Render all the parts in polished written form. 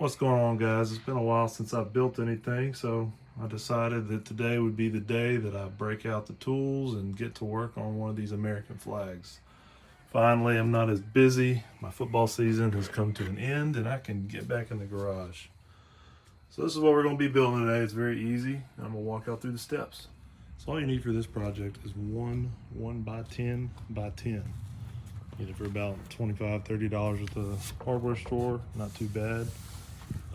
What's going on, guys? It's been a while since I've built anything, so I decided that today would be the day that I break out the tools and get to work on one of these American flags. Finally, I'm not as busy. My football season has come to an end and I can get back in the garage. So this is what we're going to be building today. It's very easy. I'm going to walk out through the steps. So all you need for this project is one 1x10 by 10. Get it for about $25, $30 at the hardware store. Not too bad.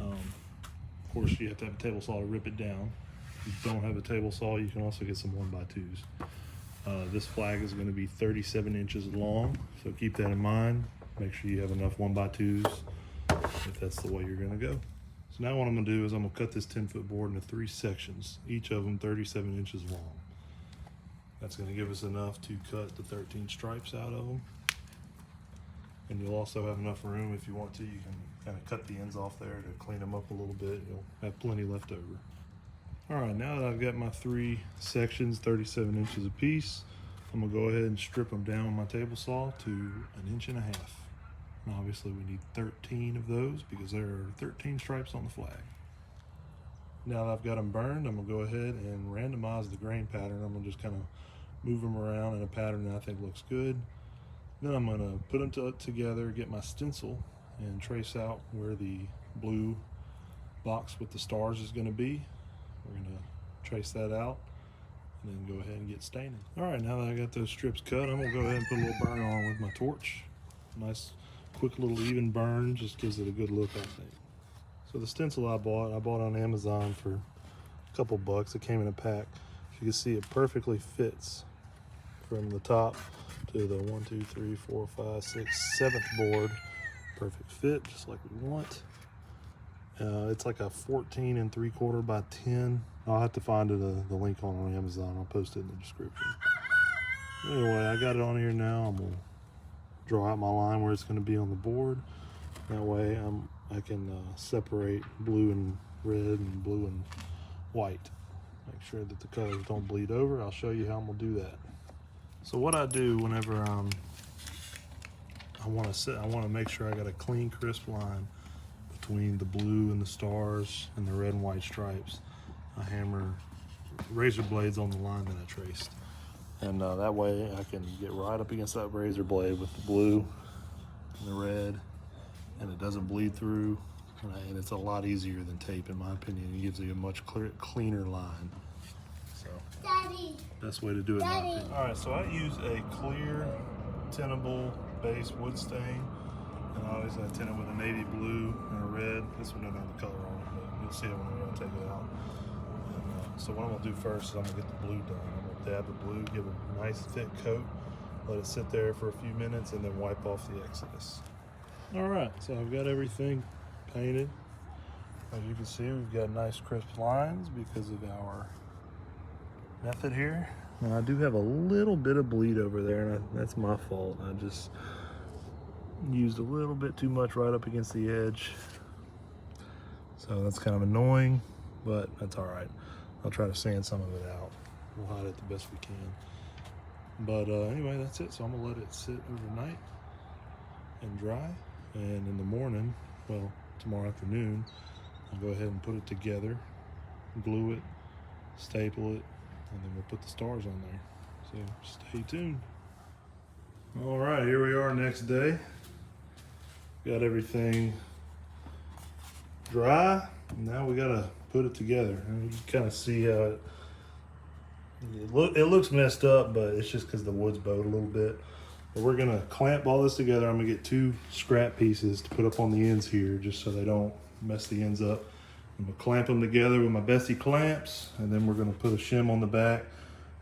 Of course, you have to have a table saw to rip it down. If you don't have a table saw, you can also get some 1x2s. This flag is going to be 37 inches long, so keep that in mind. Make sure you have enough 1x2s if that's the way you're going to go. So now what I'm going to do is I'm going to cut this 10-foot board into 3 sections, each of them 37 inches long. That's going to give us enough to cut the 13 stripes out of them. And you'll also have enough room if you want to. You can kind of cut the ends off there to clean them up a little bit. You'll have plenty left over. All right, now that I've got my 3 sections, 37 inches apiece, I'm gonna go ahead and strip them down with my table saw to 1.5 inches. And obviously we need 13 of those because there are 13 stripes on the flag. Now that I've got them burned, I'm gonna go ahead and randomize the grain pattern. I'm gonna just kind of move them around in a pattern that I think looks good. Then I'm going to put them together, get my stencil, and trace out where the blue box with the stars is going to be. We're going to trace that out and then go ahead and get staining. All right, now that I got those strips cut, I'm going to go ahead and put a little burn on with my torch. Nice, quick little even burn, just gives it a good look, I think. So the stencil I bought on Amazon for a couple bucks. It came in a pack. As you can see, it perfectly fits from the top to the 1, 2, 3, 4, 5, 6, 7th board. Perfect fit, just like we want. It's like a 14 3/4 by 10. I'll have to find the link on Amazon. I'll post it in the description. Anyway, I got it on here now. I'm gonna draw out my line where it's gonna be on the board. That way I can separate blue and red and blue and white. Make sure that the colors don't bleed over. I'll show you how I'm gonna do that. So what I do whenever I want to make sure I got a clean, crisp line between the blue and the stars and the red and white stripes. I hammer razor blades on the line that I traced, and that way I can get right up against that razor blade with the blue and the red, and it doesn't bleed through. And it's a lot easier than tape, in my opinion. It gives you a much cleaner line. Daddy. Best way to do it, in my opinion. All right, so I use a clear tintable base wood stain, and obviously I tint it with a navy blue and a red. This one doesn't have the color on it, but you'll see it when we're gonna take it out. And, so what I'm gonna do first is I'm gonna get the blue done. I'm gonna dab the blue, give it a nice thick coat, let it sit there for a few minutes, and then wipe off the excess. All right, so I've got everything painted. As you can see, we've got nice crisp lines because of our method here. Now I do have a little bit of bleed over there, and that's my fault. I just used a little bit too much right up against the edge, so that's kind of annoying, but that's all right. I'll try to sand some of it out. We'll hide it the best we can. But anyway, that's it. So I'm gonna let it sit overnight and dry, and in the morning, well, tomorrow afternoon, I'll go ahead and put it together, glue it, staple it, and then we'll put the stars on there. So stay tuned. All right, here we are next day. Got everything dry. Now we gotta put it together. And you can kind of see how it looks messed up, but it's just because the wood's bowed a little bit. But we're gonna clamp all this together. I'm gonna get 2 scrap pieces to put up on the ends here, just so they don't mess the ends up. I'm gonna clamp them together with my Bessie clamps, and then we're gonna put a shim on the back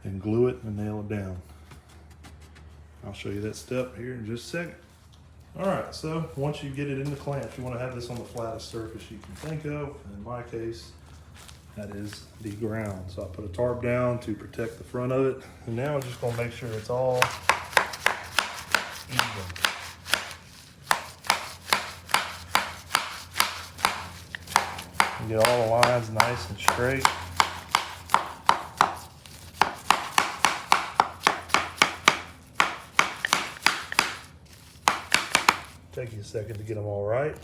and glue it and nail it down. I'll show you that step here in just a second. All right, so once you get it in the clamps, you wanna have this on the flattest surface you can think of. In my case, that is the ground. So I put a tarp down to protect the front of it. And now I'm just gonna make sure it's all even. Get all the lines nice and straight. Take you a second to get them all right.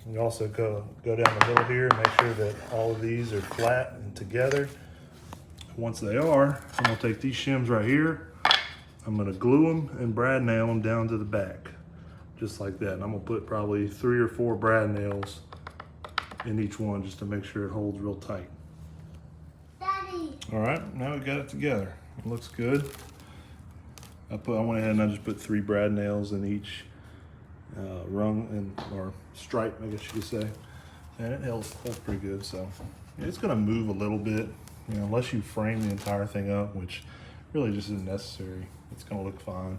You also go down the middle here and make sure that all of these are flat and together. Once they are, I'm gonna take these shims right here. I'm gonna glue them and brad nail them down to the back, just like that. And I'm gonna put probably 3 or 4 brad nails in each one just to make sure it holds real tight. Daddy. All right, now we got it together. It looks good. I went ahead and I just put 3 brad nails in each rung or stripe, I guess you could say, and it holds pretty good. So it's gonna move a little bit, you know, unless you frame the entire thing up, which really just isn't necessary. It's gonna look fine.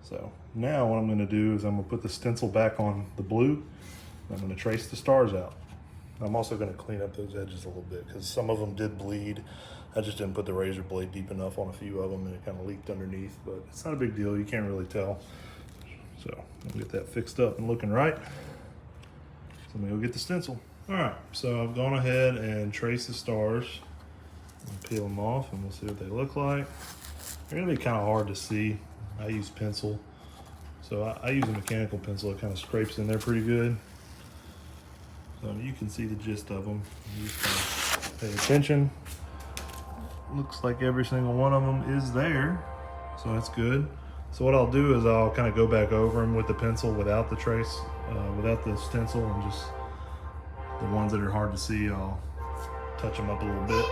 So now what I'm gonna do is I'm gonna put the stencil back on the blue. I'm gonna trace the stars out. I'm also gonna clean up those edges a little bit because some of them did bleed. I just didn't put the razor blade deep enough on a few of them and it kind of leaked underneath, but it's not a big deal. You can't really tell. So I'll get that fixed up and looking right. So I'm gonna go get the stencil. All right, so I've gone ahead and traced the stars. I'll peel them off and we'll see what they look like. They're gonna be kind of hard to see. I use pencil. So I use a mechanical pencil. It kind of scrapes in there pretty good. So you can see the gist of them. You just kind of pay attention. Looks like every single one of them is there. So that's good. So what I'll do is I'll kind of go back over them with the pencil without the trace, without the stencil, and just the ones that are hard to see, I'll touch them up a little bit.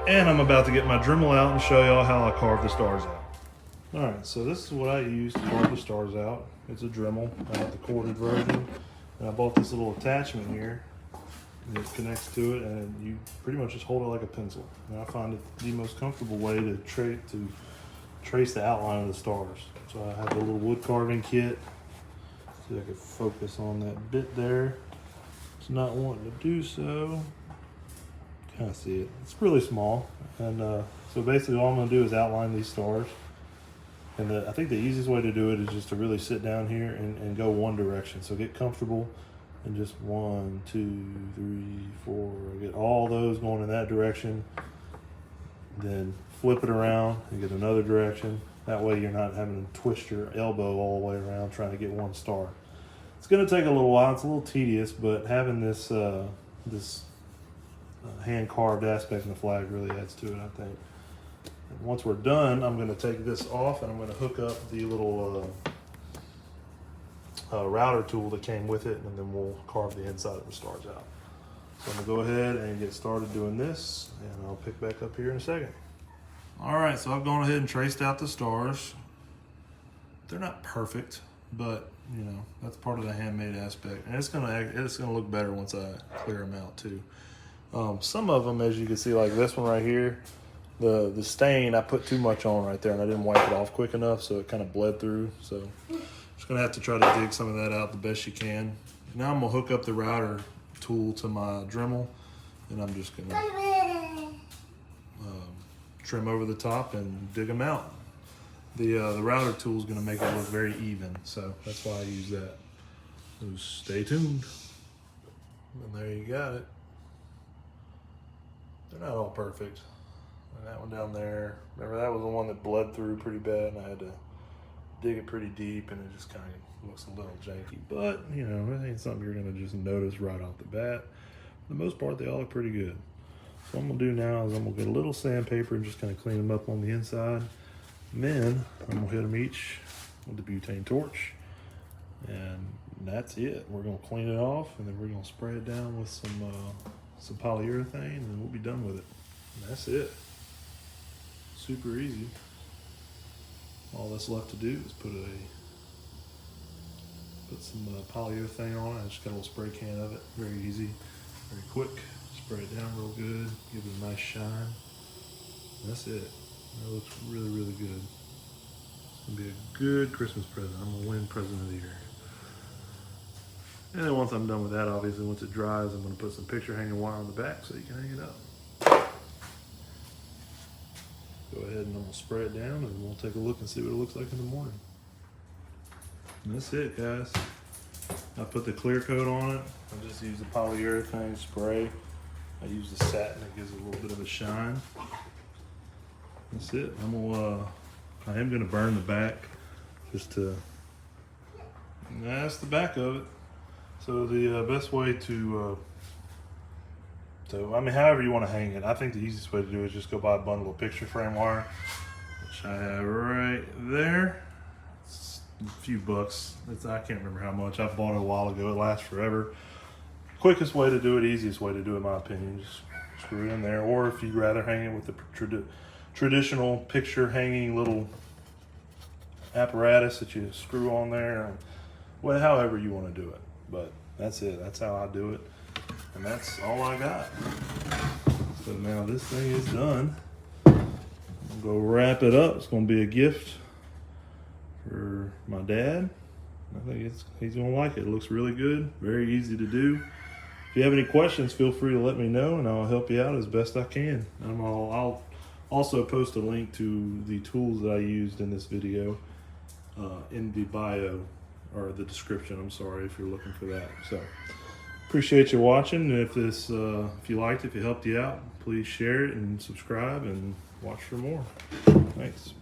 And I'm about to get my Dremel out and show y'all how I carve the stars out. All right, so this is what I use to carve the stars out. It's a Dremel. I have the corded version. And I bought this little attachment here that connects to it, and you pretty much just hold it like a pencil. And I find it the most comfortable way to trace the outline of the stars. So I have a little wood carving kit. See if I can focus on that bit there. It's not wanting to do so. Kind of see it. It's really small. And so basically all I'm gonna do is outline these stars. And I think the easiest way to do it is just to really sit down here and go one direction. So get comfortable and just 1, 2, 3, 4, get all those going in that direction. Then flip it around and get another direction. That way you're not having to twist your elbow all the way around trying to get one star. It's gonna take a little while, it's a little tedious, but having this hand carved aspect in the flag really adds to it, I think. And once we're done, I'm gonna take this off and I'm gonna hook up the little router tool that came with it, and then we'll carve the inside of the stars out. So I'm gonna go ahead and get started doing this, and I'll pick back up here in a second. All right, so I've gone ahead and traced out the stars. They're not perfect, but you know, that's part of the handmade aspect. And it's gonna look better once I clear them out too. Some of them, as you can see, like this one right here, the stain, I put too much on right there and I didn't wipe it off quick enough, so it kind of bled through. So just gonna have to try to dig some of that out the best you can. Now I'm gonna hook up the router tool to my Dremel, and I'm just gonna trim over the top and dig them out. The router tool is gonna make it look very even, so that's why I use that. So stay tuned. And there you got it. They're not all perfect. And that one down there, remember that was the one that bled through pretty bad, and I had to dig it pretty deep, and it just kind of looks a little janky. But you know, it ain't something you're gonna just notice right off the bat. For the most part, they all look pretty good. So what I'm gonna do now is I'm gonna get a little sandpaper and just kind of clean them up on the inside. And then I'm gonna hit them each with the butane torch, and that's it. We're gonna clean it off, and then we're gonna spray it down with some polyurethane, and we'll be done with it. And that's it. Super easy. All that's left to do is put some polyurethane on it. I just got a little spray can of it. Very easy, very quick. Spray it down real good, give it a nice shine. And that's it. That looks really, really good. It's gonna be a good Christmas present. I'm gonna win President of the Year. And then once I'm done with that, obviously, once it dries, I'm gonna put some picture hanging wire on the back so you can hang it up. Go ahead and I'm gonna spray it down, and we'll take a look and see what it looks like in the morning. And that's it, guys. I put the clear coat on it. I just use the polyurethane spray. I use the satin, it gives it a little bit of a shine. That's it. I am gonna burn the back, that's the back of it. So the best way to I mean, however you want to hang it, I think the easiest way to do it is just go buy a bundle of picture frame wire, which I have right there. It's a few bucks. I can't remember how much. I bought it a while ago. It lasts forever. Quickest way to do it, easiest way to do it, in my opinion, just screw it in there. Or if you'd rather hang it with the traditional picture hanging little apparatus that you screw on there, well, however you want to do it. But that's it. That's how I do it. And that's all I got. So now this thing is done. I'll go wrap it up. It's going to be a gift for my dad. I think he's going to like it. It looks really good. Very easy to do. If you have any questions, feel free to let me know, and I'll help you out as best I can. I'll also post a link to the tools that I used in this video in the bio, or the description, I'm sorry, if you're looking for that. So appreciate you watching. And if you liked it, if it helped you out, please share it and subscribe and watch for more. Thanks.